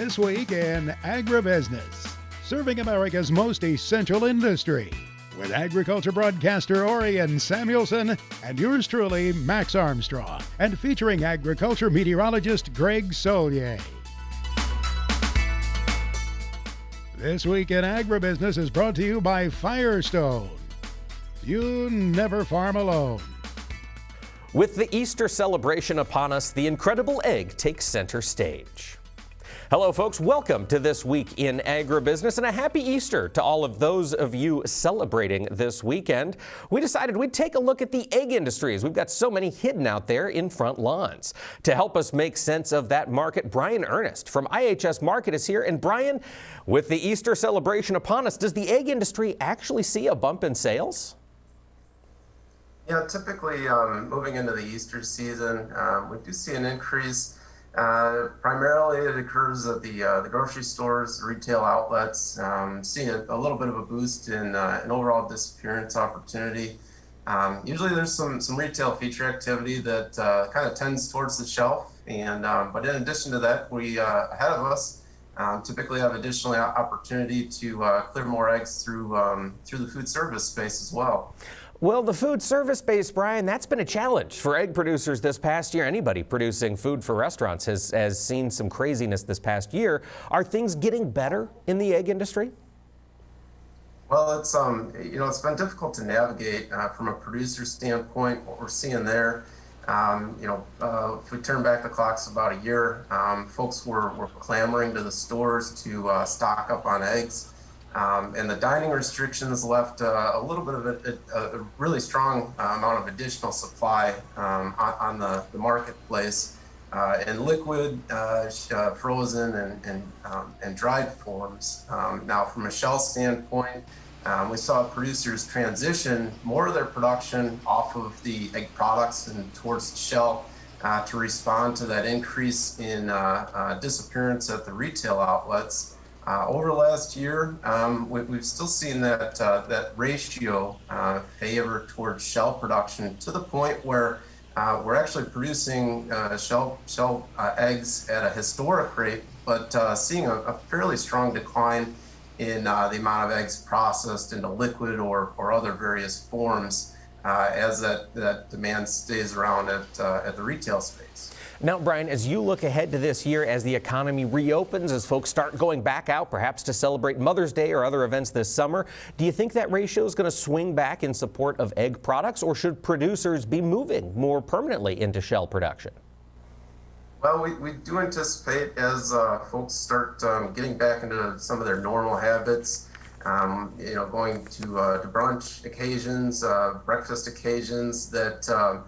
This week in Agribusiness, serving America's most essential industry, with agriculture broadcaster Orion Samuelson and yours truly, Max Armstrong, and featuring agriculture meteorologist Greg Solier. This week in Agribusiness is brought to you by Firestone. You never farm alone. With the Easter celebration upon us, the incredible egg takes center stage. Hello, folks. Welcome to This Week in Agribusiness, and a happy Easter to all of those of you celebrating this weekend. We decided we'd take a look at the egg industry, as we've got so many hidden out there in front lawns. To help us make sense of that market, Brian Ernest from IHS Markit is here. And Brian, with the Easter celebration upon us, does the egg industry actually see a bump in sales? Yeah, typically moving into the Easter season, we do see an increase. Primarily it occurs at the grocery stores, retail outlets, seeing a little bit of a boost in an overall disappearance opportunity. Usually there's some retail feature activity that kind of tends towards the shelf, and but in addition to that, we ahead of us typically have additional opportunity to clear more eggs through the food service space as well. Well, the food service space, Brian, that's been a challenge for egg producers this past year. Anybody producing food for restaurants has seen some craziness this past year. Are things getting better in the egg industry? Well, it's it's been difficult to navigate from a producer standpoint. What we're seeing there, if we turn back the clocks about a year, folks were clamoring to the stores to stock up on eggs. And the dining restrictions left a little bit of a really strong amount of additional supply on the marketplace in liquid, frozen, and dried forms. Now, from a shell standpoint, we saw producers transition more of their production off of the egg products and towards the shell to respond to that increase in disappearance at the retail outlets. Over the last year, we've still seen that ratio favor towards shell production to the point where we're actually producing shell eggs at a historic rate, but seeing a fairly strong decline in the amount of eggs processed into liquid or other various forms as that demand stays around at the retail space. Now, Brian, as you look ahead to this year, as the economy reopens, as folks start going back out, perhaps to celebrate Mother's Day or other events this summer, do you think that ratio is going to swing back in support of egg products, or should producers be moving more permanently into shell production? Well, we do anticipate as folks start getting back into some of their normal habits, going to brunch occasions, breakfast occasions, that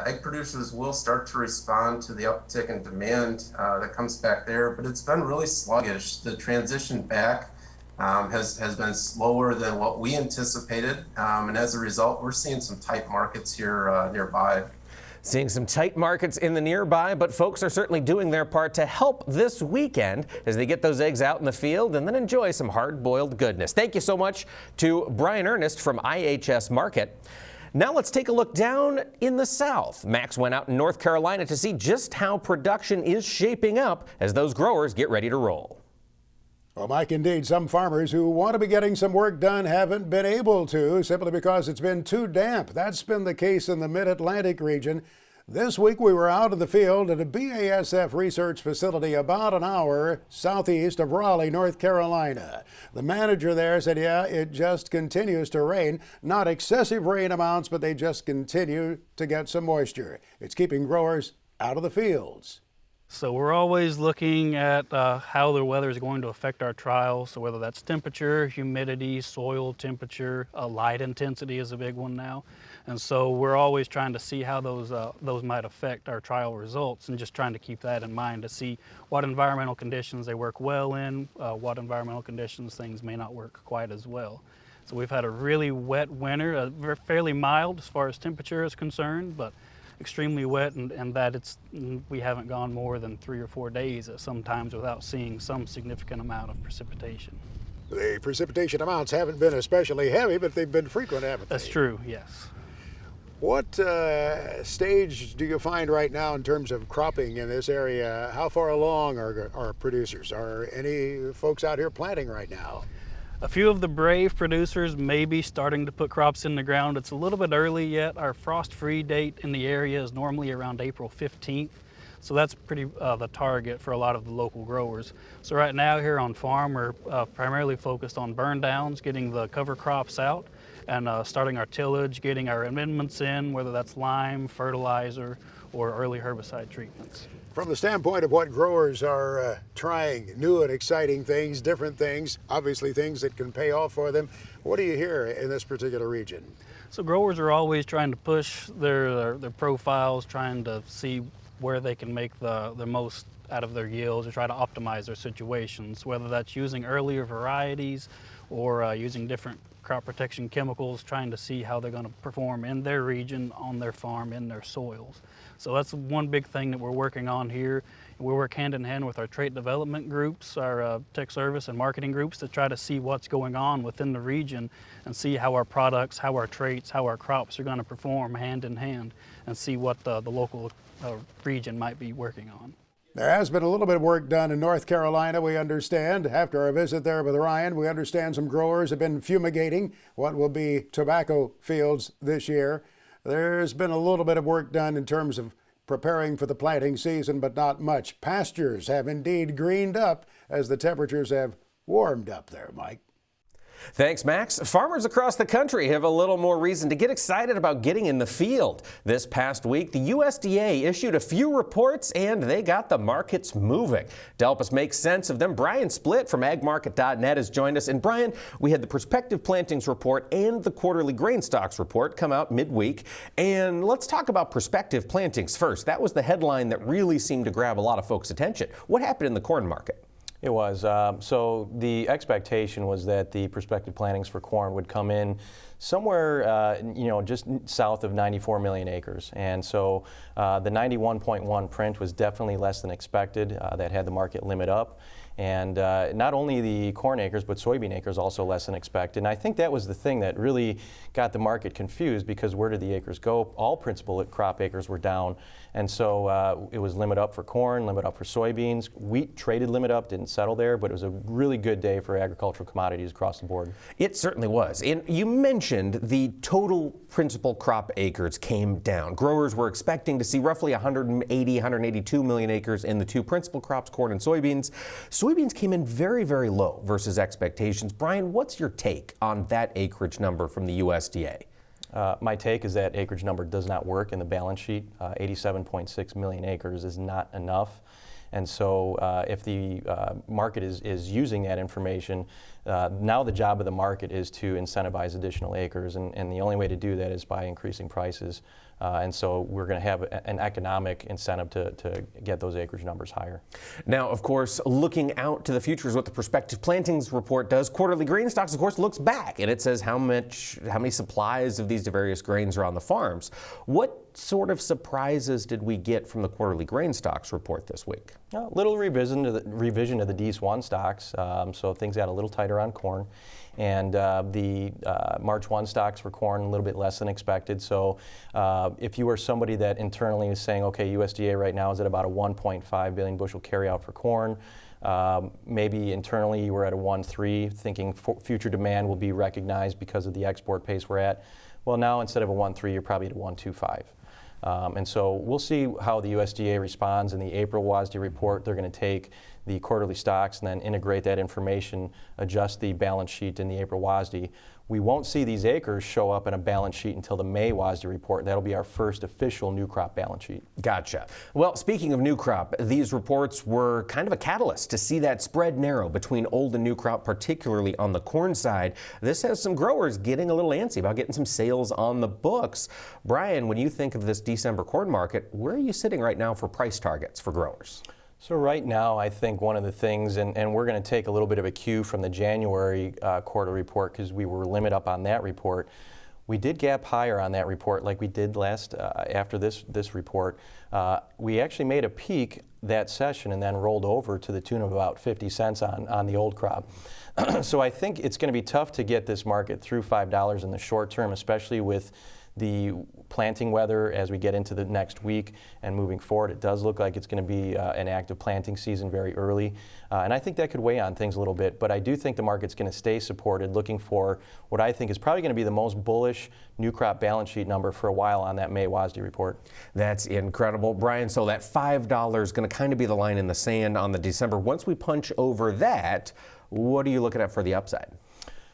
egg producers will start to respond to the uptick in demand that comes back there, but it's been really sluggish. The transition back has been slower than what we anticipated, and as a result, we're seeing some tight markets here nearby. Seeing some tight markets in the nearby, but folks are certainly doing their part to help this weekend as they get those eggs out in the field and then enjoy some hard-boiled goodness. Thank you so much to Brian Ernest from IHS Markit. Now let's take a look down in the South. Max went out in North Carolina to see just how production is shaping up as those growers get ready to roll. Well, Mike, indeed, some farmers who want to be getting some work done haven't been able to simply because it's been too damp. That's been the case in the Mid-Atlantic region. This week we were out in the field at a BASF research facility about an hour southeast of Raleigh, North Carolina. The manager there said, yeah, it just continues to rain. Not excessive rain amounts, but they just continue to get some moisture. It's keeping growers out of the fields. So we're always looking at how the weather is going to affect our trials. So whether that's temperature, humidity, soil temperature, light intensity is a big one now. And so we're always trying to see how those might affect our trial results, and just trying to keep that in mind to see what environmental conditions they work well in, what environmental conditions things may not work quite as well. So we've had a really wet winter, fairly mild as far as temperature is concerned, but extremely wet, and that we haven't gone more than 3 or 4 days at some times without seeing some significant amount of precipitation. The precipitation amounts haven't been especially heavy, but they've been frequent, haven't they? That's true, yes. What stage do you find right now in terms of cropping in this area? How far along are producers? Are any folks out here planting right now? A few of the brave producers may be starting to put crops in the ground. It's a little bit early yet. Our frost-free date in the area is normally around April 15th. So that's pretty the target for a lot of the local growers. So right now here on farm, we're primarily focused on burn downs, getting the cover crops out, and starting our tillage, getting our amendments in, whether that's lime, fertilizer, or early herbicide treatments. From the standpoint of what growers are trying, new and exciting things, different things, obviously things that can pay off for them, what do you hear in this particular region? So growers are always trying to push their profiles, trying to see where they can make the most out of their yields or try to optimize their situations, whether that's using earlier varieties or using different crop protection chemicals, trying to see how they're going to perform in their region, on their farm, in their soils. So that's one big thing that we're working on here. We work hand in hand with our trait development groups, our tech service and marketing groups to try to see what's going on within the region and see how our products, how our traits, how our crops are going to perform hand in hand and see what the local region might be working on. There has been a little bit of work done in North Carolina, we understand. After our visit there with Ryan, we understand some growers have been fumigating what will be tobacco fields this year. There's been a little bit of work done in terms of preparing for the planting season, but not much. Pastures have indeed greened up as the temperatures have warmed up there, Mike. Thanks, Max. Farmers across the country have a little more reason to get excited about getting in the field. This past week, the USDA issued a few reports and they got the markets moving. To help us make sense of them, Brian Splitt from agmarket.net has joined us. And Brian, we had the prospective plantings report and the quarterly grain stocks report come out midweek. And let's talk about prospective plantings first. That was the headline that really seemed to grab a lot of folks' attention. What happened in the corn market? It was. So the expectation was that the prospective plantings for corn would come in somewhere, just south of 94 million acres. And so the 91.1 print was definitely less than expected. That had the market limit up. And not only the corn acres, but soybean acres also less than expected. And I think that was the thing that really got the market confused, because where did the acres go? All principal crop acres were down. And so it was limit up for corn, limit up for soybeans. Wheat traded limit up, didn't settle there, but it was a really good day for agricultural commodities across the board. It certainly was. And you mentioned the total principal crop acres came down. Growers were expecting to see roughly 182 million acres in the two principal crops, corn and soybeans. Soybeans came in very, very low versus expectations. Brian, what's your take on that acreage number from the USDA? My take is that acreage number does not work in the balance sheet. 87.6 million acres is not enough. And so if the market is using that information, now the job of the market is to incentivize additional acres. And the only way to do that is by increasing prices. And so we're going to have an economic incentive to get those acreage numbers higher. Now, of course, looking out to the future is what the prospective plantings report does. Quarterly grain stocks, of course, looks back, and it says how many supplies of these various grains are on the farms. What sort of surprises did we get from the quarterly grain stocks report this week? A little revision to the DS1 stocks, so things got a little tighter on corn. And the March 1 stocks for corn a little bit less than expected. So if you were somebody that internally is saying, okay, USDA right now is at about a 1.5 billion bushel carryout for corn, maybe internally you were at a 1.3, thinking future demand will be recognized because of the export pace we're at. Well, now instead of a 1.3, you're probably at a 1.25. And so we'll see how the USDA responds in the April WASDE report. They're going to take the quarterly stocks and then integrate that information, adjust the balance sheet in the April WASDE. We won't see these acres show up in a balance sheet until the May WASDE report. That'll be our first official new crop balance sheet. Gotcha. Well, speaking of new crop, these reports were kind of a catalyst to see that spread narrow between old and new crop, particularly on the corn side. This has some growers getting a little antsy about getting some sales on the books. Brian, when you think of this December corn market, where are you sitting right now for price targets for growers? So right now, I think one of the things, and we're going to take a little bit of a cue from the January quarter report because we were limit up on that report. We did gap higher on that report like we did last after this report. We actually made a peak that session and then rolled over to the tune of about 50 cents on the old crop. So I think it's going to be tough to get this market through $5 in the short term, especially with the planting weather as we get into the next week and moving forward, it does look like it's going to be an active planting season very early. And I think that could weigh on things a little bit, but I do think the market's going to stay supported, looking for what I think is probably going to be the most bullish new crop balance sheet number for a while on that May WASDE report. That's incredible, Brian. So that $5 is going to kind of be the line in the sand on the December. Once we punch over that, what are you looking at for the upside?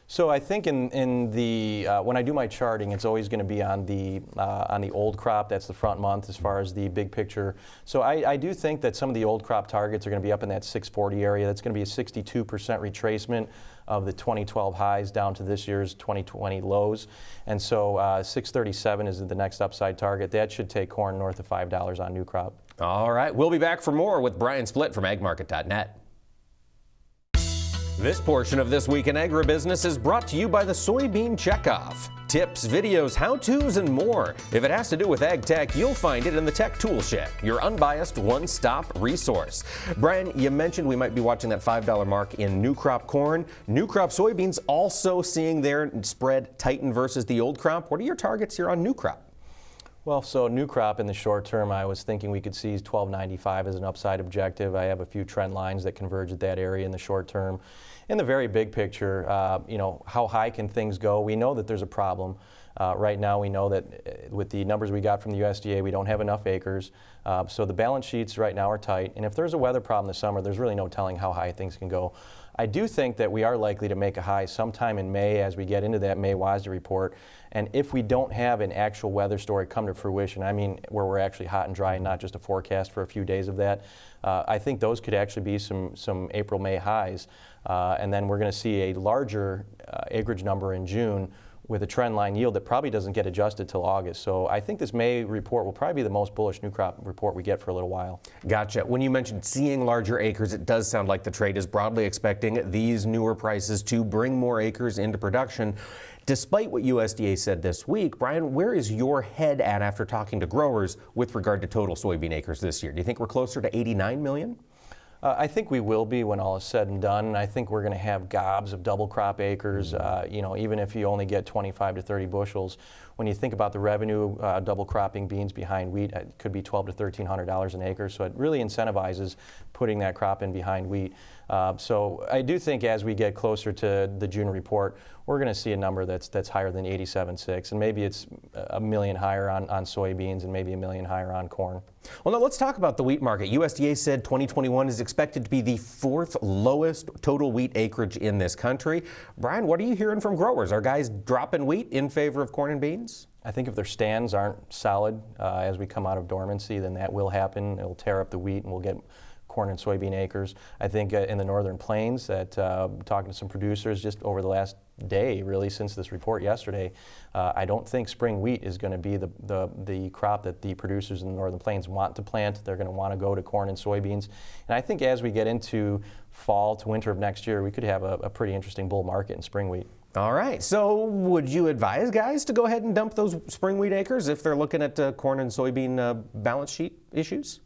So I think in the when I do my charting, it's always going to be on the old crop. That's the front month as far as the big picture. So I do think that some of the old crop targets are going to be up in that 640 area. That's going to be a 62% retracement of the 2012 highs down to this year's 2020 lows. And so 637 is the next upside target. That should take corn north of $5 on new crop. All right, we'll be back for more with Brian Splitt from agmarket.net. This portion of This Week in Agribusiness is brought to you by the Soybean Checkoff. Tips, videos, how-tos, and more. If it has to do with ag tech, you'll find it in the Tech Tool Shed, your unbiased one-stop resource. Brian, you mentioned we might be watching that $5 mark in new crop corn. New crop soybeans also seeing their spread tighten versus the old crop. What are your targets here on new crop? Well, so new crop in the short term, I was thinking we could see $12.95 as an upside objective. I have a few trend lines that converge at that area in the short term. In the very big picture, how high can things go? We know that there's a problem. Right now, we know that with the numbers we got from the USDA, we don't have enough acres. So the balance sheets right now are tight. And if there's a weather problem this summer, there's really no telling how high things can go. I do think that we are likely to make a high sometime in May as we get into that May WASDE report. And if we don't have an actual weather story come to fruition, I mean where we're actually hot and dry and not just a forecast for a few days of that, I think those could actually be some April, May highs. And then we're going to see a larger acreage number in June with a trend line yield that probably doesn't get adjusted till August. So I think this May report will probably be the most bullish new crop report we get for a little while. Gotcha. When you mentioned seeing larger acres, it does sound like the trade is broadly expecting these newer prices to bring more acres into production. Despite what USDA said this week, Brian, where is your head at after talking to growers with regard to total soybean acres this year? Do you think we're closer to 89 million? I think we will be when all is said and done. I think we're going to have gobs of double crop acres, even if you only get 25 to 30 bushels. When you think about the revenue, double cropping beans behind wheat, it could be $1,200 to $1,300 an acre. So it really incentivizes putting that crop in behind wheat. So I do think as we get closer to the June report, we're going to see a number that's higher than 87.6, and maybe it's a million higher on soybeans and maybe a million higher on corn. Well, now let's talk about the wheat market. USDA said 2021 is expected to be the 4th lowest total wheat acreage in this country. Brian, what are you hearing from growers? Are guys dropping wheat in favor of corn and beans? I think if their stands aren't solid as we come out of dormancy, then that will happen. It'll tear up the wheat and we'll get corn and soybean acres. I think in the northern plains, that talking to some producers just over the last day, really since this report yesterday, I don't think spring wheat is going to be the crop that the producers in the northern plains want to plant. They're going to want to go to corn and soybeans. And I think as we get into fall to winter of next year, we could have a pretty interesting bull market in spring wheat. All right, so would you advise guys to go ahead and dump those spring wheat acres if they're looking at corn and soybean balance sheet issues?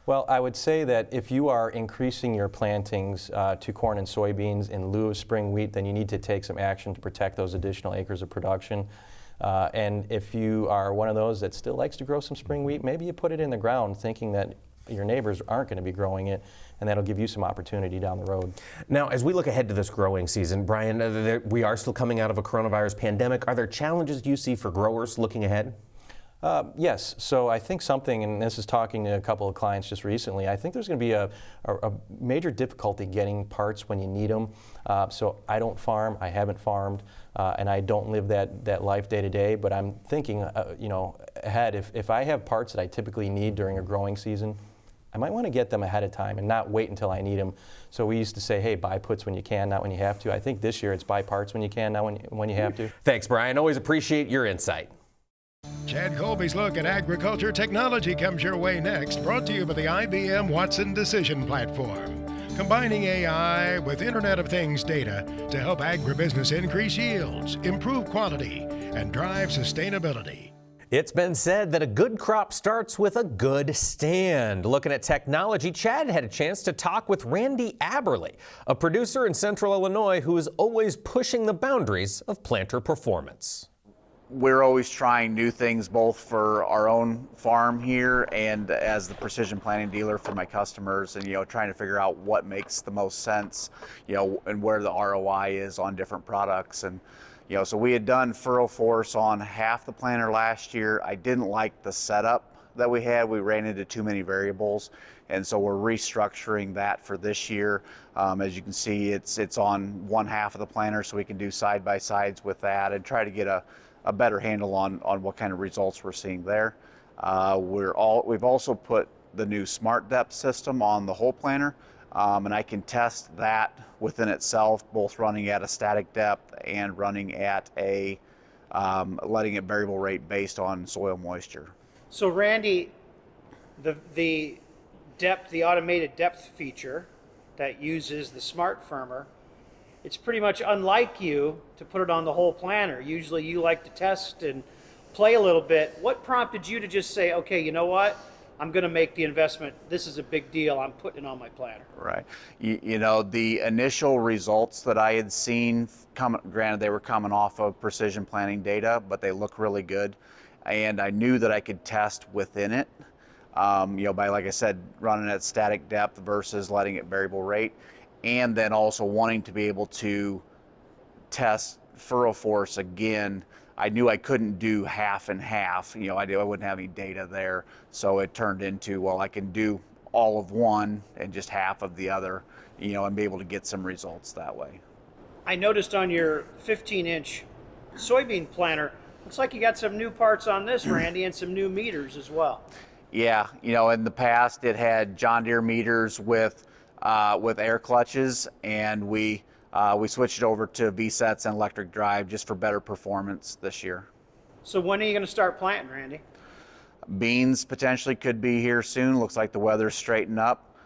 Well, I would say that if you are increasing your plantings to corn and soybeans in lieu of spring wheat, then you need to take some action to protect those additional acres of production. And if you are one of those that still likes to grow some spring wheat, maybe you put it in the ground thinking that your neighbors aren't going to be growing it, and that'll give you some opportunity down the road. Now, as we look ahead to this growing season, Brian, we are still coming out of a coronavirus pandemic. Are there challenges you see for growers looking ahead? Yes. So I think something, and this is talking to a couple of clients just recently, I think there's going to be a major difficulty getting parts when you need them. So I don't farm, I haven't farmed, and I don't live that life day to day, but I'm thinking, ahead. If I have parts that I typically need during a growing season, I might want to get them ahead of time and not wait until I need them. So we used to say, hey, buy puts when you can, not when you have to. I think this year it's buy parts when you can, not when you have to. Thanks, Brian. Always appreciate your insight. Chad Colby's look at agriculture technology comes your way next, brought to you by the IBM Watson Decision Platform, combining AI with Internet of Things data to help agribusiness increase yields, improve quality, and drive sustainability. It's been said that a good crop starts with a good stand. Looking at technology, Chad had a chance to talk with Randy Aberle, a producer in Central Illinois who is always pushing the boundaries of planter performance. we're always trying new things, both for our own farm here and as the precision planting dealer for my customers, and trying to figure out what makes the most sense, and where the ROI is on different products. And so we had done furrow force on half the planter last year. I didn't like the setup that we had. We ran into too many variables, and so we're restructuring that for this year. As you can see, it's on one half of the planter, so we can do side by sides with that and try to get a better handle on what kind of results we're seeing there. We've also put the new Smart Depth system on the whole planter, and I can test that within itself, both running at a static depth and running at a letting it variable rate based on soil moisture. So Randy, the depth, the automated depth feature that uses the smart firmer, it's pretty much unlike you to put it on the whole planter. Usually you like to test and play a little bit. What prompted you to just say, okay, you know what? I'm going to make the investment. This is a big deal. I'm putting it on my planter. Right. The initial results that I had seen, granted they were coming off of precision planting data, but they look really good. And I knew that I could test within it, by, like I said, running at static depth versus letting it variable rate. And then also wanting to be able to test furrow force again. I knew I couldn't do half and half. I wouldn't have any data there. So it turned into, well, I can do all of one and just half of the other, and be able to get some results that way. I noticed on your 15-inch soybean planter, looks like you got some new parts on this, Randy, and some new meters as well. Yeah, in the past it had John Deere meters with air clutches, and we switched it over to V-sets and electric drive just for better performance this year. So when are you going to start planting, Randy? Beans potentially could be here soon. Looks like the weather's straightened up.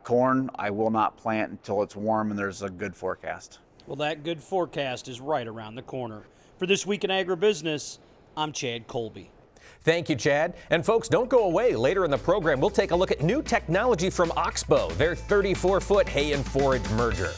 Corn, I will not plant until it's warm and there's a good forecast. Well, that good forecast is right around the corner. For This Week in Agribusiness, I'm Chad Colby. Thank you, Chad. And folks, don't go away. Later in the program, we'll take a look at new technology from Oxbow, their 34-foot hay and forage merger.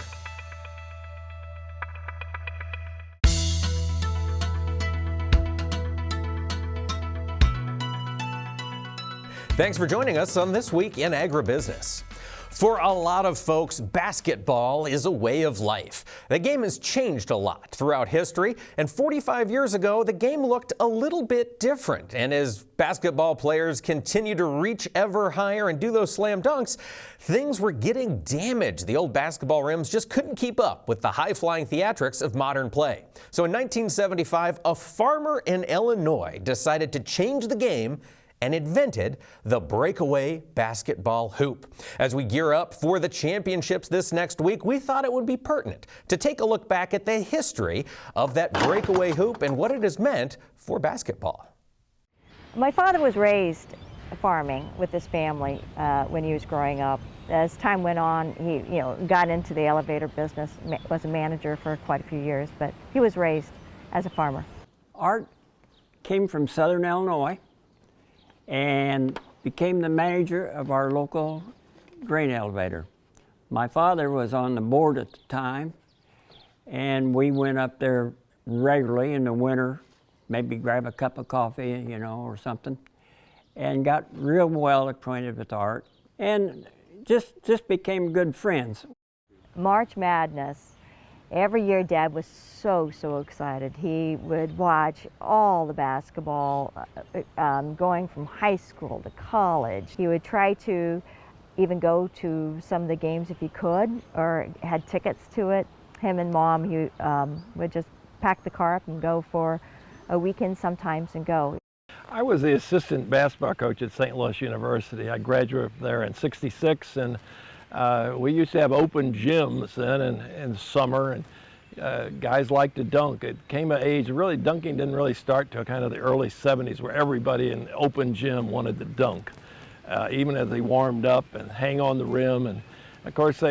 Thanks for joining us on This Week in Agribusiness. For a lot of folks, basketball is a way of life. The game has changed a lot throughout history, and 45 years ago, the game looked a little bit different. And as basketball players continue to reach ever higher and do those slam dunks, things were getting damaged. The old basketball rims just couldn't keep up with the high-flying theatrics of modern play. So in 1975, a farmer in Illinois decided to change the game and invented the Breakaway basketball hoop. As we gear up for the championships this next week, we thought it would be pertinent to take a look back at the history of that Breakaway hoop and what it has meant for basketball. My father was raised farming with his family when he was growing up. As time went on, he got into the elevator business, was a manager for quite a few years, but he was raised as a farmer. Art came from Southern Illinois and became the manager of our local grain elevator. My father was on the board at the time, and we went up there regularly in the winter, maybe grab a cup of coffee, or something, and got real well acquainted with Art, and just became good friends. March Madness, every year Dad was so excited. He would watch all the basketball going from high school to college. He would try to even go to some of the games if he could or had tickets to it. Him and Mom, he would just pack the car up and go for a weekend sometimes and go. I was the assistant basketball coach at St. Louis University. I graduated there in '66, and we used to have open gyms then in summer, and guys liked to dunk. It came of age, really dunking didn't really start till kind of the early '70s, where everybody in the open gym wanted to dunk, even as they warmed up and hang on the rim. And of course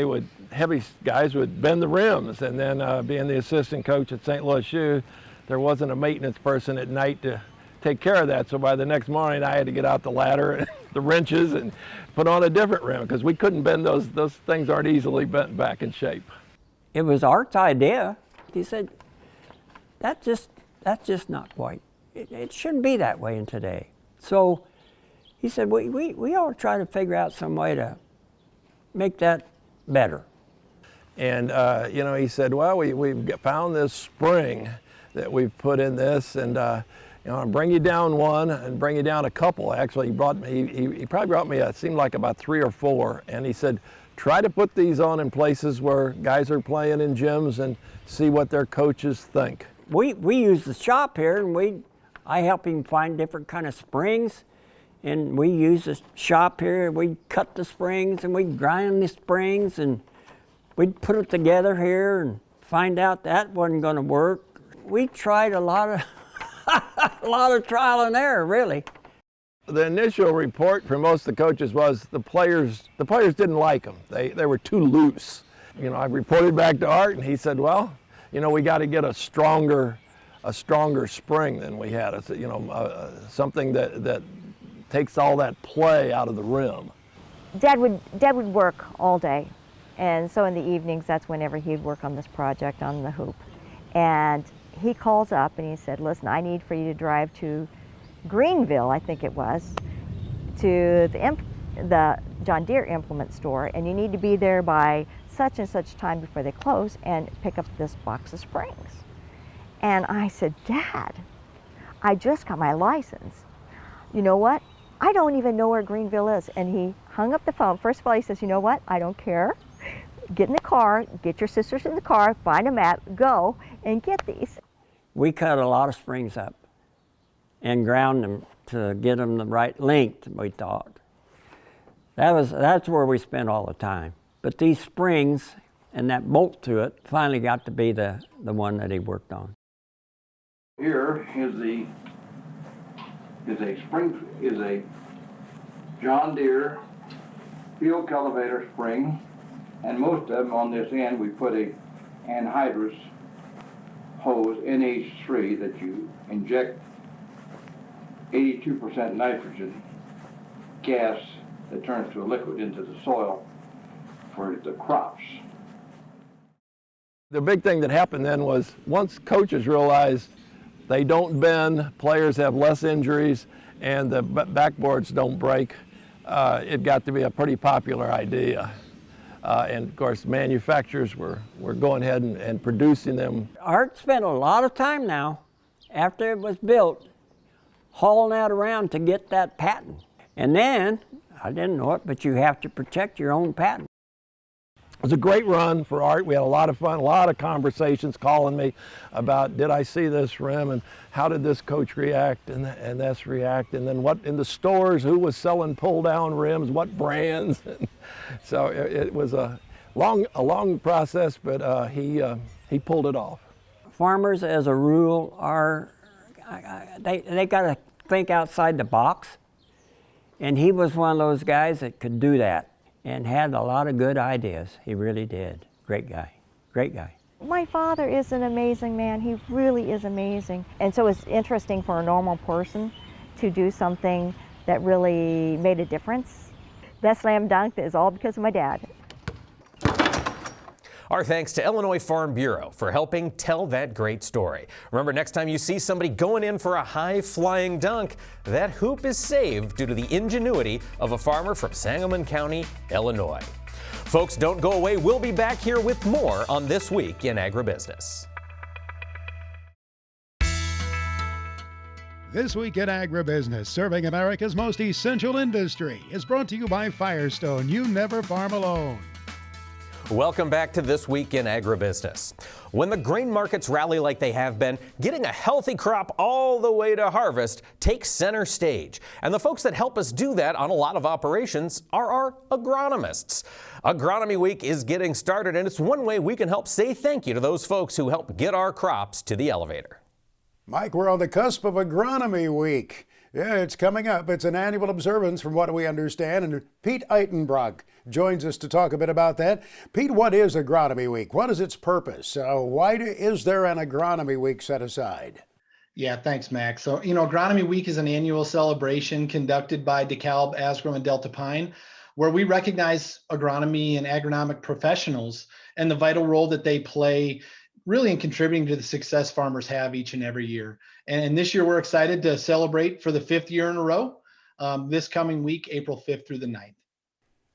heavy guys would bend the rims, and then being the assistant coach at St. Louis U, there wasn't a maintenance person at night to take care of that. So by the next morning, I had to get out the ladder and the wrenches and put on a different rim because we couldn't bend those things aren't easily bent back in shape. It was Art's idea. He said, that's just not quite it shouldn't be that way in today. So he said, we ought to try to figure out some way to make that better. And you know, he said, well, we've found this spring that we've put in this, and you know, I'll bring you down one and bring you down a couple. Actually, he probably brought me, it seemed like about 3 or 4, and he said, try to put these on in places where guys are playing in gyms and see what their coaches think. We use the shop here, and I help him find different kind of springs, and we use the shop here. We cut the springs and we grind the springs, and we'd put it together here and find out that wasn't going to work. We tried a lot of a lot of trial and error, really. The initial report from most of the coaches was the players didn't like them. They were too loose. You know, I reported back to Art, and he said, well, you know, we got to get a stronger spring than we had. It's, you know, something that takes all that play out of the rim. Dad would work all day, and so in the evenings, that's whenever he'd work on this project on the hoop. And he calls up and he said, listen, I need for you to drive to Greenville, I think it was, to the John Deere implement store, and you need to be there by such and such time before they close and pick up this box of springs. And I said, Dad, I just got my license. You know what? I don't even know where Greenville is. And he hung up the phone. First of all, he says, you know what? I don't care. Get in the car, get your sisters in the car, find a map, go and get these. We cut a lot of springs up and ground them to get them the right length, we thought. That's where we spent all the time. But these springs and that bolt to it finally got to be the one that he worked on. Here is a John Deere field cultivator spring, and most of them on this end we put a anhydrous hose NH3 that you inject 82% nitrogen gas that turns to a liquid into the soil for the crops. The big thing that happened then was once coaches realized they don't bend, players have less injuries, and the backboards don't break, it got to be a pretty popular idea. And of course, manufacturers were going ahead and producing them. Art spent a lot of time now, after it was built, hauling that around to get that patent. And then, I didn't know it, but you have to protect your own patent. It was a great run for Art. We had a lot of fun, a lot of conversations calling me about, did I see this rim, and how did this coach react, and this react, and then what in the stores, who was selling pull-down rims, what brands. So it was a long process, but he pulled it off. Farmers, as a rule, they got to think outside the box, and he was one of those guys that could do that and had a lot of good ideas. He really did. Great guy, great guy. My father is an amazing man. He really is amazing. And so it's interesting for a normal person to do something that really made a difference. That slam dunk is all because of my dad. Our thanks to Illinois Farm Bureau for helping tell that great story. Remember, next time you see somebody going in for a high-flying dunk, that hoop is saved due to the ingenuity of a farmer from Sangamon County, Illinois. Folks, don't go away. We'll be back here with more on This Week in Agribusiness. This Week in Agribusiness, serving America's most essential industry, is brought to you by Firestone. You never farm alone. Welcome back to This Week in Agribusiness. When the grain markets rally like they have been, getting a healthy crop all the way to harvest takes center stage. And the folks that help us do that on a lot of operations are our agronomists. Agronomy Week is getting started, and it's one way we can help say thank you to those folks who help get our crops to the elevator. Mike, we're on the cusp of Agronomy Week. Yeah, it's coming up. It's an annual observance from what we understand, and Pete Eitenbrock joins us to talk a bit about that. Pete, what is Agronomy Week? What is its purpose? Why is there an Agronomy Week set aside? Yeah, thanks, Max. So, Agronomy Week is an annual celebration conducted by DeKalb, Asgrow, and Delta Pine, where we recognize agronomy and agronomic professionals and the vital role that they play really in contributing to the success farmers have each and every year. And this year we're excited to celebrate for the 5th year in a row, this coming week, April 5th through the 9th.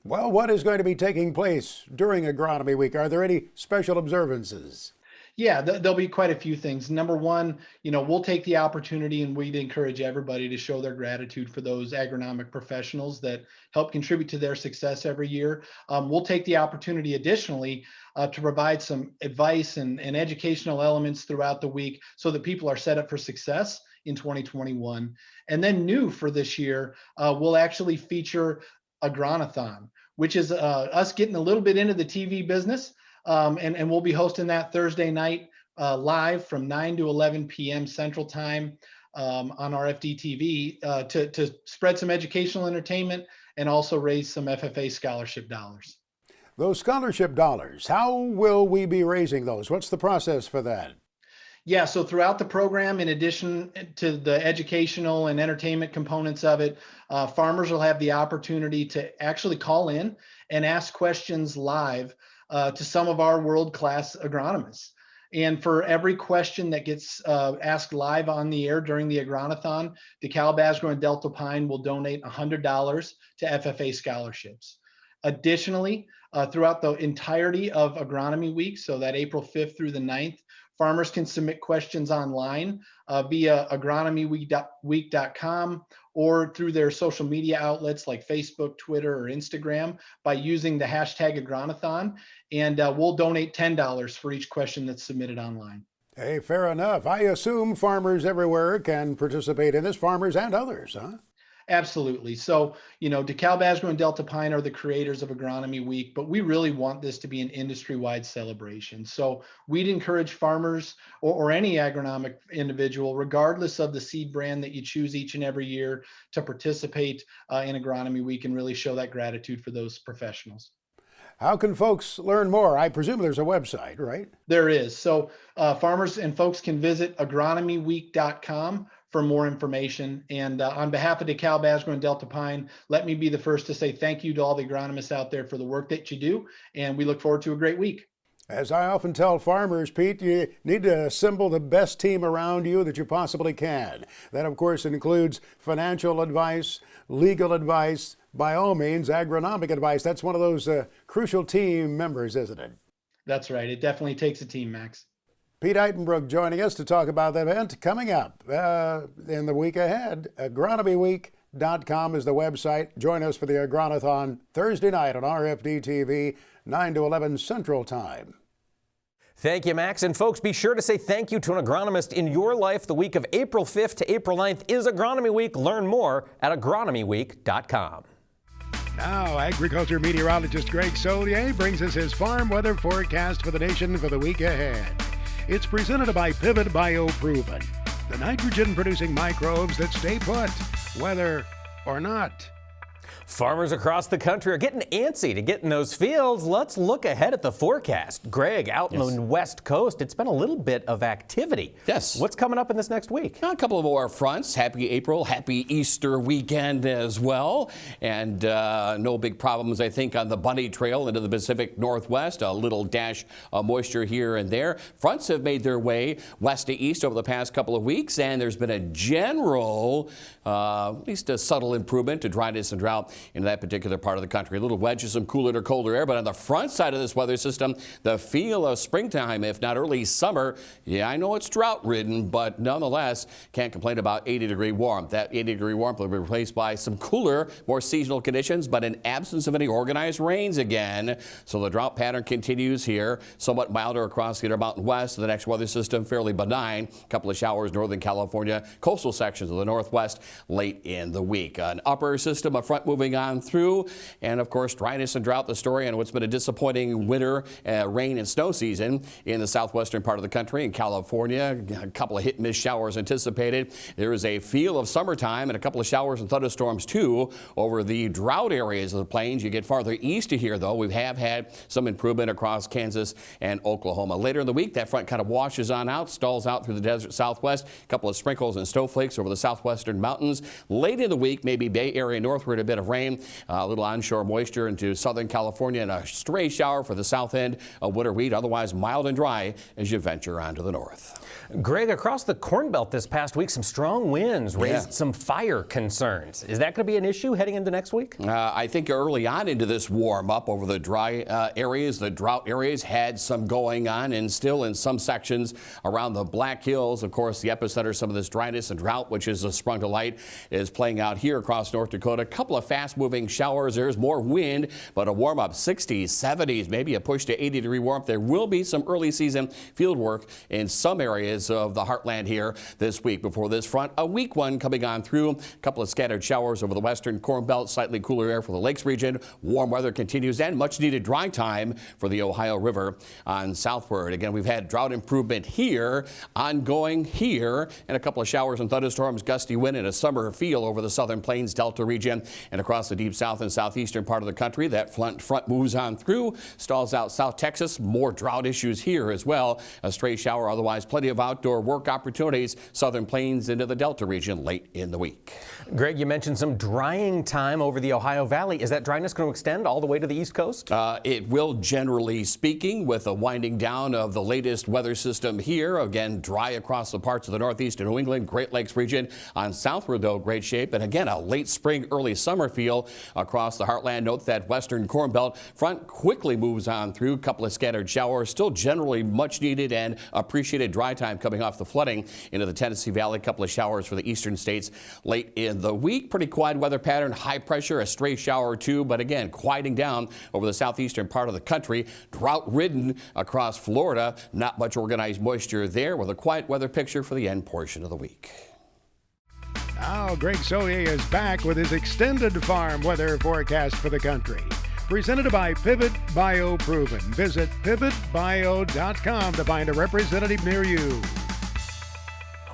Well, what is going to be taking place during Agronomy Week? Are there any special observances? Yeah, there'll be quite a few things. Number one, we'll take the opportunity and we'd encourage everybody to show their gratitude for those agronomic professionals that help contribute to their success every year. We'll take the opportunity additionally to provide some advice and educational elements throughout the week so that people are set up for success in 2021. And then new for this year, we'll actually feature Agronothon, which is us getting a little bit into the TV business. And we'll be hosting that Thursday night live from 9 to 11 p.m. Central Time on RFD TV to spread some educational entertainment and also raise some FFA scholarship dollars. Those scholarship dollars, how will we be raising those? What's the process for that? Yeah, so throughout the program, in addition to the educational and entertainment components of it, farmers will have the opportunity to actually call in and ask questions live to some of our world-class agronomists. And for every question that gets asked live on the air during the Agronothon, DeKalb, Asgrow, and Delta Pine will donate $100 to FFA scholarships. Additionally, throughout the entirety of Agronomy Week, so that April 5th through the 9th, farmers can submit questions online via agronomyweek.com or through their social media outlets like Facebook, Twitter, or Instagram by using the hashtag Agronothon. And we'll donate $10 for each question that's submitted online. Hey, fair enough. I assume farmers everywhere can participate in this, farmers and others, huh? Absolutely. So, DeKalb, Asgrow, and Delta Pine are the creators of Agronomy Week, but we really want this to be an industry-wide celebration. So we'd encourage farmers or any agronomic individual, regardless of the seed brand that you choose each and every year, to participate in Agronomy Week and really show that gratitude for those professionals. How can folks learn more? I presume there's a website, right? There is. So farmers and folks can visit agronomyweek.com for more information. And on behalf of DeKalb, Asgrow, and Delta Pine, let me be the first to say thank you to all the agronomists out there for the work that you do. And we look forward to a great week. As I often tell farmers, Pete, you need to assemble the best team around you that you possibly can. That, of course, includes financial advice, legal advice, by all means, agronomic advice. That's one of those crucial team members, isn't it? That's right. It definitely takes a team, Max. Pete Eitenbrook joining us to talk about the event coming up in the week ahead. Agronomyweek.com is the website. Join us for the Agronothon Thursday night on RFD TV, 9 to 11 Central Time. Thank you, Max. And folks, be sure to say thank you to an agronomist in your life. The week of April 5th to April 9th is Agronomy Week. Learn more at agronomyweek.com. Now, agriculture meteorologist Greg Solier brings us his farm weather forecast for the nation for the week ahead. It's presented by Pivot BioProven, the nitrogen-producing microbes that stay put, whether or not. Farmers across the country are getting antsy to get in those fields. Let's look ahead at the forecast. Greg, out on the West Coast, it's been a little bit of activity. Yes. What's coming up in this next week? A couple of more fronts. Happy April, happy Easter weekend as well. And no big problems, I think, on the Bunny Trail into the Pacific Northwest. A little dash of moisture here and there. Fronts have made their way west to east over the past couple of weeks, and there's been a general, at least a subtle improvement to dryness and drought in that particular part of the country. A little wedge of some cooler to colder air, but on the front side of this weather system, the feel of springtime, if not early summer. Yeah, I know it's drought ridden, but nonetheless, can't complain about 80-degree warmth. That 80-degree warmth will be replaced by some cooler, more seasonal conditions, but an absence of any organized rains again. So the drought pattern continues here, somewhat milder across the Intermountain West. The next weather system fairly benign. A couple of showers, Northern California, coastal sections of the Northwest late in the week. An upper system, a front moving on through, and of course dryness and drought, the story on what's been a disappointing winter rain and snow season in the southwestern part of the country. In California, a couple of hit-and-miss showers anticipated. There is a feel of summertime and a couple of showers and thunderstorms too over the drought areas of the plains. You get farther east of here though, we have had some improvement across Kansas and Oklahoma. Later in the week, that front kind of washes on out, stalls out through the desert southwest, a couple of sprinkles and snowflakes over the southwestern mountains. Late in the week, maybe Bay Area northward, a bit of of rain, a little onshore moisture into Southern California, and a stray shower for the south end of winter wheat. Otherwise mild and dry as you venture on to the north. Greg, across the Corn Belt this past week, some strong winds raised some fire concerns. Is that going to be an issue heading into next week? I think early on into this warm up over the dry areas, the drought areas had some going on, and still in some sections around the Black Hills. Of course, the epicenter, some of this dryness and drought, which is sprung to light, is playing out here across North Dakota. A couple of fast moving showers. There's more wind, but a warm up 60s, 70s, maybe a push to 80-degree warmth. There will be some early season field work in some areas of the heartland here this week. Before this front, a weak one coming on through. A couple of scattered showers over the western Corn Belt, slightly cooler air for the Lakes region. Warm weather continues and much needed dry time for the Ohio River on southward. Again, we've had drought improvement here, ongoing here, and a couple of showers and thunderstorms, gusty wind, and a summer feel over the southern plains Delta region and across the deep south and southeastern part of the country. That front moves on through, stalls out South Texas. More drought issues here as well. A stray shower, otherwise plenty of outdoor work opportunities, southern plains into the Delta region late in the week. Greg, you mentioned some drying time over the Ohio Valley. Is that dryness going to extend all the way to the East Coast? It will, generally speaking, with a winding down of the latest weather system here. Again, dry across the parts of the Northeast and New England, Great Lakes region. On southward, though, great shape. And again, a late spring, early summer feel across the heartland. Note that western Corn Belt front quickly moves on through. A couple of scattered showers, still generally much needed and appreciated dry time coming off the flooding into the Tennessee Valley. A couple of showers for the eastern states late in the week. Pretty quiet weather pattern, high pressure, a stray shower or two, but again, quieting down over the southeastern part of the country. Drought ridden across Florida. Not much organized moisture there, with a quiet weather picture for the end portion of the week. Now, Greg Soye is back with his extended farm weather forecast for the country. Presented by Pivot Bio Proven. Visit pivotbio.com to find a representative near you.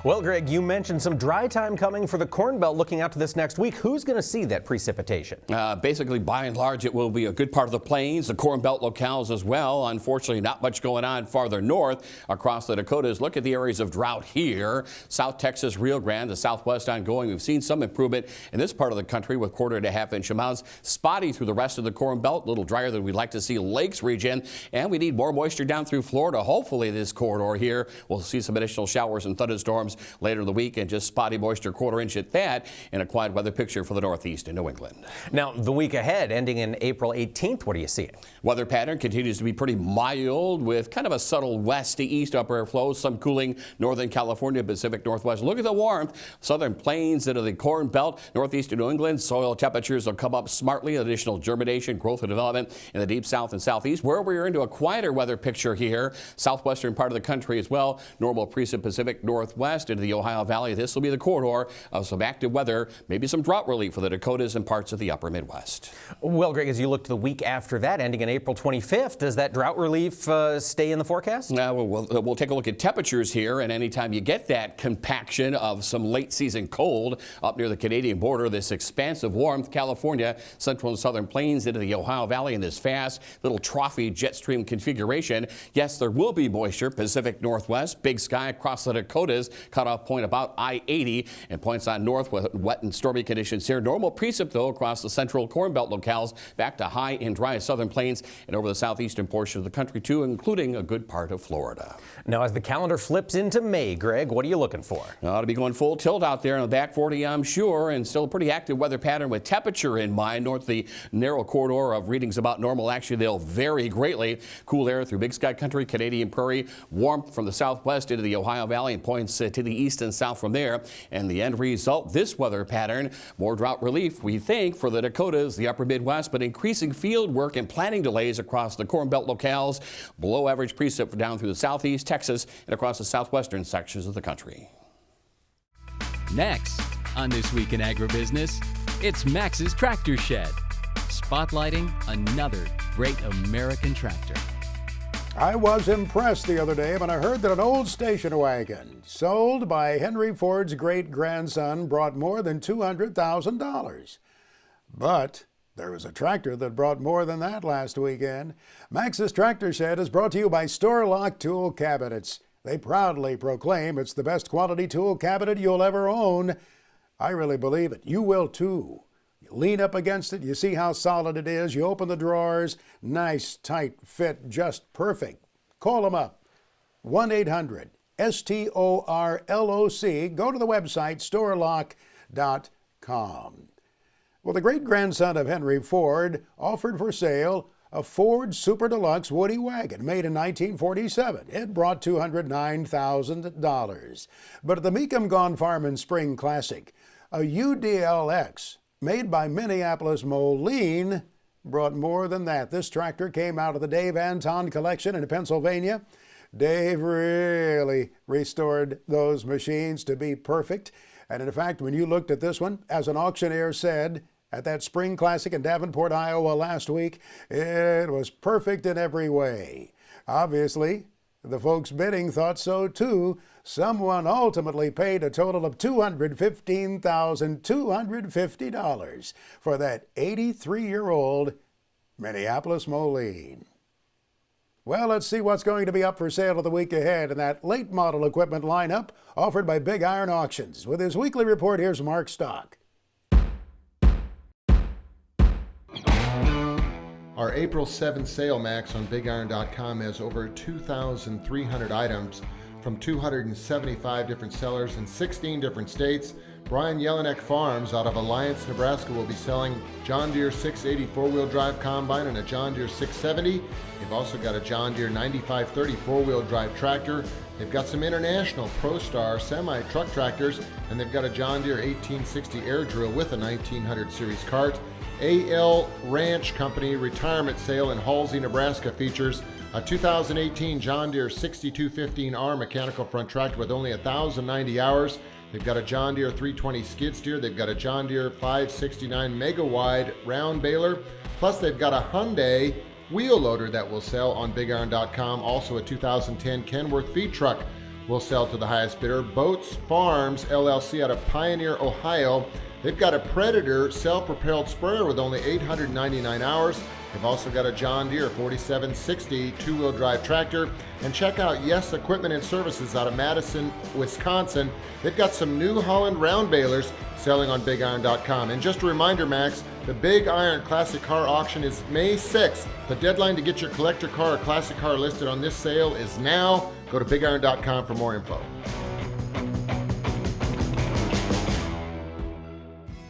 Well, Greg, you mentioned some dry time coming for the Corn Belt looking out to this next week. Who's going to see that precipitation? Basically, by and large, it will be a good part of the plains, the Corn Belt locales as well. Unfortunately, not much going on farther north across the Dakotas. Look at the areas of drought here. South Texas, Rio Grande, the Southwest ongoing. We've seen some improvement in this part of the country with 1/4 to 1/2 inch amounts. Spotty through the rest of the Corn Belt, a little drier than we'd like to see. Lakes region, and we need more moisture down through Florida. Hopefully, this corridor here will see some additional showers and thunderstorms later in the week, and just spotty moisture, 1/4 inch at that, and a quiet weather picture for the Northeast and New England. Now, the week ahead, ending in April 18th, what do you see? Weather pattern continues to be pretty mild with kind of a subtle west to east upper air flows, some cooling Northern California, Pacific Northwest. Look at the warmth. Southern plains into the Corn Belt, Northeast and New England. Soil temperatures will come up smartly. Additional germination, growth, and development in the deep south and southeast. Where we're into a quieter weather picture here, southwestern part of the country as well. Normal precip Pacific Northwest into the Ohio Valley. This will be the corridor of some active weather, maybe some drought relief for the Dakotas and parts of the upper Midwest. Well, Greg, as you look to the week after that, ending in April 25th, does that drought relief stay in the forecast? We'll take a look at temperatures here, and anytime you get that compaction of some late season cold up near the Canadian border, this expansive warmth, California, central and southern plains into the Ohio Valley in this fast little trophy jet stream configuration. Yes, there will be moisture, Pacific Northwest, big sky across the Dakotas, cutoff point about I-80, and points on north with wet and stormy conditions here. Normal precip, though, across the central Corn Belt locales, back to high and dry southern plains and over the southeastern portion of the country, too, including a good part of Florida. Now, as the calendar flips into May, Greg, what are you looking for? Ought to be going full tilt out there in the back 40, I'm sure, and still a pretty active weather pattern with temperature in mind. North the narrow corridor of readings about normal. Actually, they'll vary greatly. Cool air through Big Sky Country, Canadian Prairie, warmth from the southwest into the Ohio Valley and points to the east and south from there. And the end result, this weather pattern, more drought relief, we think, for the Dakotas, the upper Midwest, but increasing field work and planting delays across the Corn Belt locales. Below average precip down through the southeast, Texas, and across the southwestern sections of the country. Next on This Week in Agribusiness, it's Max's Tractor Shed, spotlighting another great American tractor. I was impressed the other day when I heard that an old station wagon sold by Henry Ford's great-grandson brought more than $200,000. But there was a tractor that brought more than that last weekend. Max's Tractor Shed is brought to you by Store-Lock Tool Cabinets. They proudly proclaim it's the best quality tool cabinet you'll ever own. I really believe it. You will too. lean up against it, you see how solid it is, you open the drawers, nice, tight fit, just perfect. Call them up, 1-800-STORLOC. Go to the website, storelock.com. Well, the great-grandson of Henry Ford offered for sale a Ford Super Deluxe Woody wagon made in 1947. It brought $209,000. But at the Meekum Gone Farm and Spring Classic, a UDLX made by Minneapolis Moline brought more than that. This tractor came out of the Dave Anton collection in Pennsylvania. Dave really restored those machines to be perfect. And in fact, when you looked at this one, as an auctioneer said at that Spring Classic in Davenport, Iowa last week, it was perfect in every way. Obviously, the folks bidding thought so too. Someone ultimately paid a total of $215,250 for that 83-year-old Minneapolis Moline. Well, let's see what's going to be up for sale of the week ahead in that late model equipment lineup offered by Big Iron Auctions. With his weekly report, here's Mark Stock. Our April 7th sale, Max, on BigIron.com has over 2,300 items from 275 different sellers in 16 different states. Brian Jelinek Farms out of Alliance, Nebraska will be selling John Deere 680 four-wheel drive combine and a John Deere 670. They've also got a John Deere 9530 four-wheel drive tractor. They've got some international ProStar semi-truck tractors, and they've got a John Deere 1860 air drill with a 1900 series cart. AL Ranch Company retirement sale in Halsey, Nebraska features a 2018 John Deere 6215R mechanical front tractor with only 1,090 hours. They've got a John Deere 320 skid steer. They've got a John Deere 569 mega wide round baler. Plus they've got a Hyundai wheel loader that will sell on BigIron.com. Also a 2010 Kenworth feed truck will sell to the highest bidder. Boats Farms LLC out of Pioneer, Ohio. They've got a Predator self-propelled sprayer with only 899 hours. They've also got a John Deere 4760 two-wheel drive tractor. And check out Yes Equipment and Services out of Madison, Wisconsin. They've got some New Holland round balers selling on BigIron.com. And just a reminder, Max, the Big Iron Classic Car Auction is May 6th. The deadline to get your collector car or classic car listed on this sale is now. Go to BigIron.com for more info.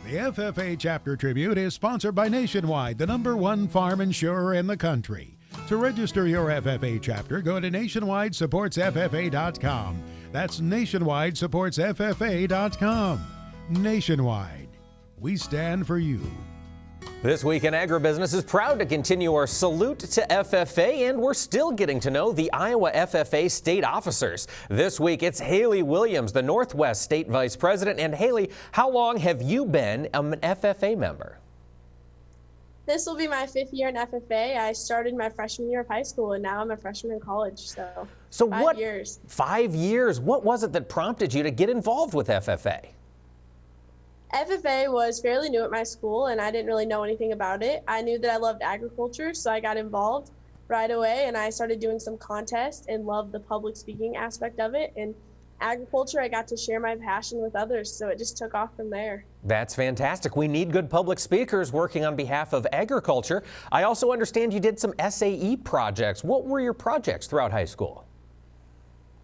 The FFA Chapter Tribute is sponsored by Nationwide, the #1 farm insurer in the country. To register your FFA chapter, go to nationwidesupportsffa.com. That's nationwidesupportsffa.com. Nationwide, we stand for you. This week in Agribusiness is proud to continue our salute to FFA, and we're still getting to know the Iowa FFA state officers. This week it's Haley Williams, the Northwest State Vice President. And Haley, how long have you been an FFA member? This will be my 5th year in FFA. I started my freshman year of high school, and now I'm a freshman in college, so 5 years. 5 years. What was it that prompted you to get involved with FFA? FFA was fairly new at my school, and I didn't really know anything about it. I knew that I loved agriculture, so I got involved right away, and I started doing some contests and loved the public speaking aspect of it. And agriculture, I got to share my passion with others, so it just took off from there. That's fantastic. We need good public speakers working on behalf of agriculture. I also understand you did some SAE projects. What were your projects throughout high school?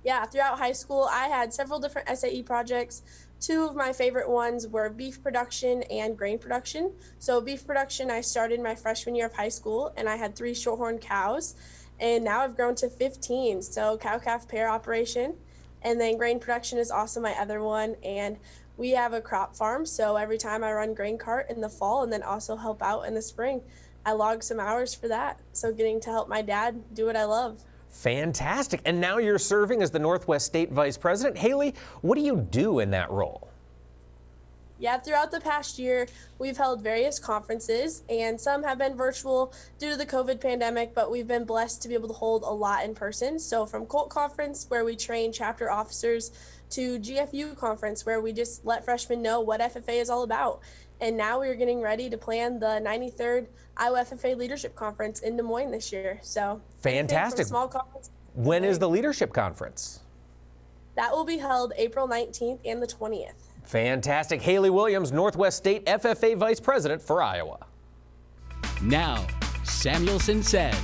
Yeah, throughout high school, I had several different SAE projects. 2 of my favorite ones were beef production and grain production. So beef production, I started my freshman year of high school, and I had 3 shorthorn cows, and now I've grown to 15. So cow-calf pair operation. And then grain production is also my other one, and we have a crop farm, so every time I run grain cart in the fall and then also help out in the spring, I log some hours for that. So getting to help my dad do what I love. Fantastic. And now you're serving as the Northwest State Vice President. Haley, what do you do in that role? Yeah, throughout the past year, we've held various conferences, and some have been virtual due to the COVID pandemic, but we've been blessed to be able to hold a lot in person. So from Colt Conference, where we train chapter officers, to GFU Conference, where we just let freshmen know what FFA is all about. And now we're getting ready to plan the 93rd Iowa FFA Leadership Conference in Des Moines this year. So fantastic. Small conference. When is the Leadership Conference? That will be held April 19th and the 20th. Fantastic. Haley Williams, Northwest State FFA Vice President for Iowa. Now, Samuelson Says.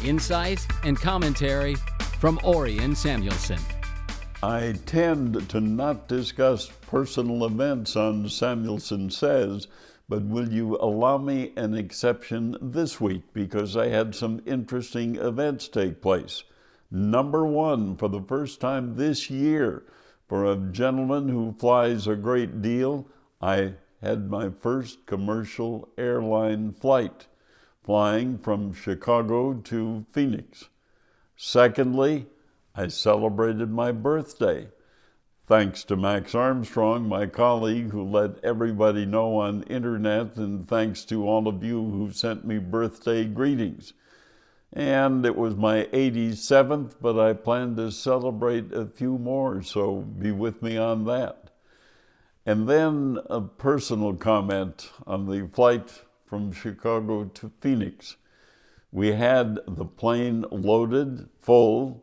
Insight and commentary from Orion Samuelson. I tend to not discuss personal events on Samuelson Says, but will you allow me an exception this week because I had some interesting events take place. Number one, for the first time this year, for a gentleman who flies a great deal, I had my first commercial airline flight, flying from Chicago to Phoenix. Secondly, I celebrated my birthday. Thanks to Max Armstrong, my colleague, who let everybody know on internet, and thanks to all of you who sent me birthday greetings. And it was my 87th, but I plan to celebrate a few more, so be with me on that. And then a personal comment on the flight from Chicago to Phoenix. We had the plane loaded, full,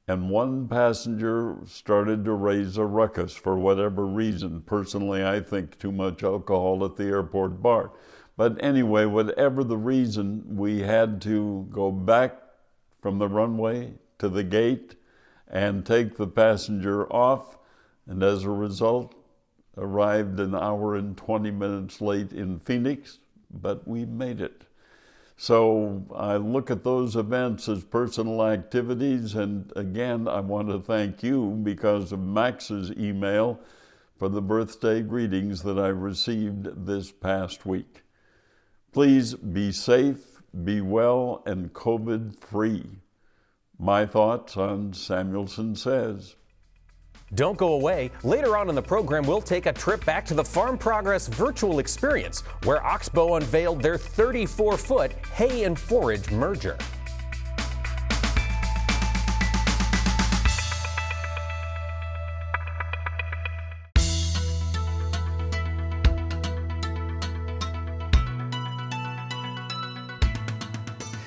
and one passenger started to raise a ruckus for whatever reason. Personally, I think too much alcohol at the airport bar. But anyway, whatever the reason, we had to go back from the runway to the gate and take the passenger off, and as a result, arrived an hour and 20 minutes late in Phoenix, but we made it. So I look at those events as personal activities, and again, I want to thank you because of Max's email for the birthday greetings that I received this past week. Please be safe, be well, and COVID-free. My thoughts on Samuelson Says. Don't go away. Later on in the program, we'll take a trip back to the Farm Progress virtual experience, where Oxbow unveiled their 34-foot hay and forage merger.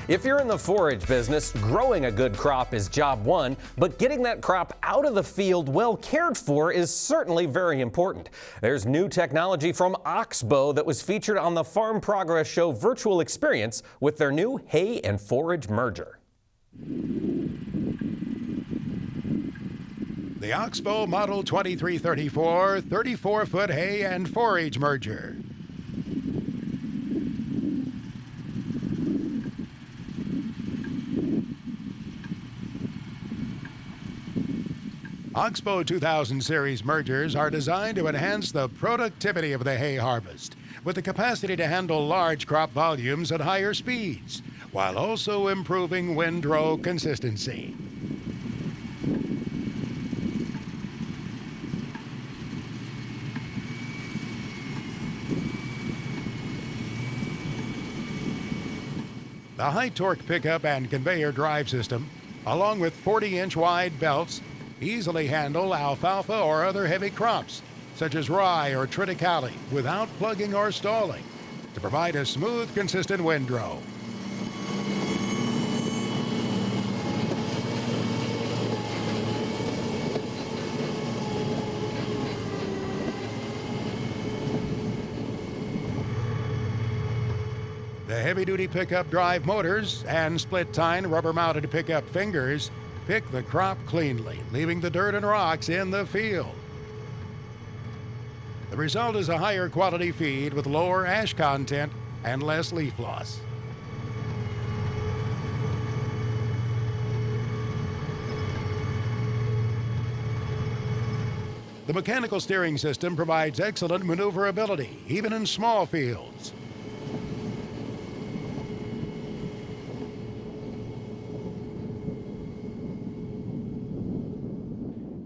If you're in the forage business, growing a good crop is job one, but getting that crop out of the field well cared for is certainly very important. There's new technology from Oxbow that was featured on the Farm Progress Show virtual experience with their new hay and forage merger. The Oxbow Model 2334 34-foot hay and forage merger. Oxbow 2000 series mergers are designed to enhance the productivity of the hay harvest, with the capacity to handle large crop volumes at higher speeds, while also improving windrow consistency. The high-torque pickup and conveyor drive system, along with 40-inch wide belts, easily handle alfalfa or other heavy crops, such as rye or triticale, without plugging or stalling, to provide a smooth, consistent windrow. The heavy-duty pickup drive motors and split-tine rubber-mounted pickup fingers pick the crop cleanly, leaving the dirt and rocks in the field. The result is a higher quality feed with lower ash content and less leaf loss. The mechanical steering system provides excellent maneuverability, even in small fields.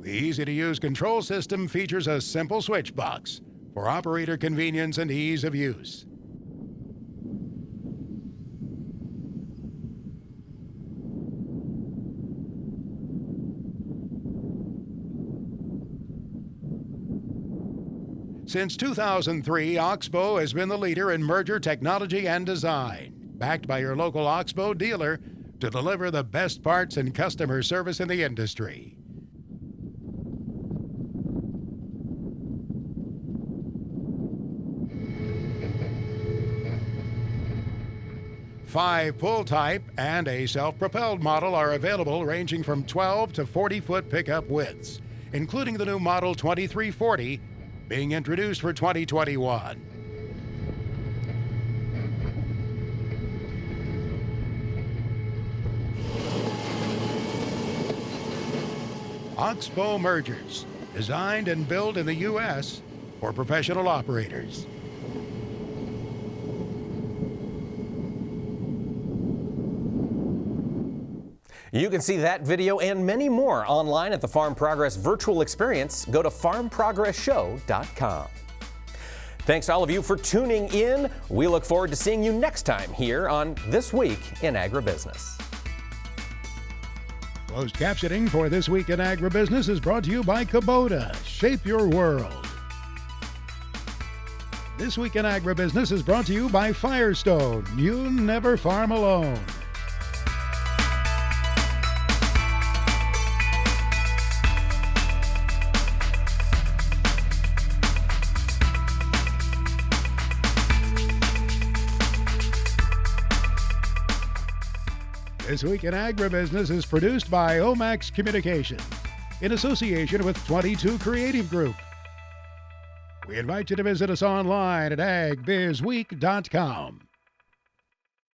The easy-to-use control system features a simple switch box for operator convenience and ease of use. Since 2003, Oxbow has been the leader in merger technology and design, backed by your local Oxbow dealer to deliver the best parts and customer service in the industry. 5 pull type and a self-propelled model are available, ranging from 12 to 40-foot pickup widths, including the new Model 2340 being introduced for 2021. Oxbow mergers, designed and built in the U.S. for professional operators. You can see that video and many more online at the Farm Progress virtual experience. Go to farmprogressshow.com. Thanks to all of you for tuning in. We look forward to seeing you next time here on This Week in Agribusiness. Closed captioning for This Week in Agribusiness is brought to you by Kubota. Shape your world. This Week in Agribusiness is brought to you by Firestone. You never farm alone. This Week in Agribusiness is produced by Omax Communications in association with 22 Creative Group. We invite you to visit us online at agbizweek.com.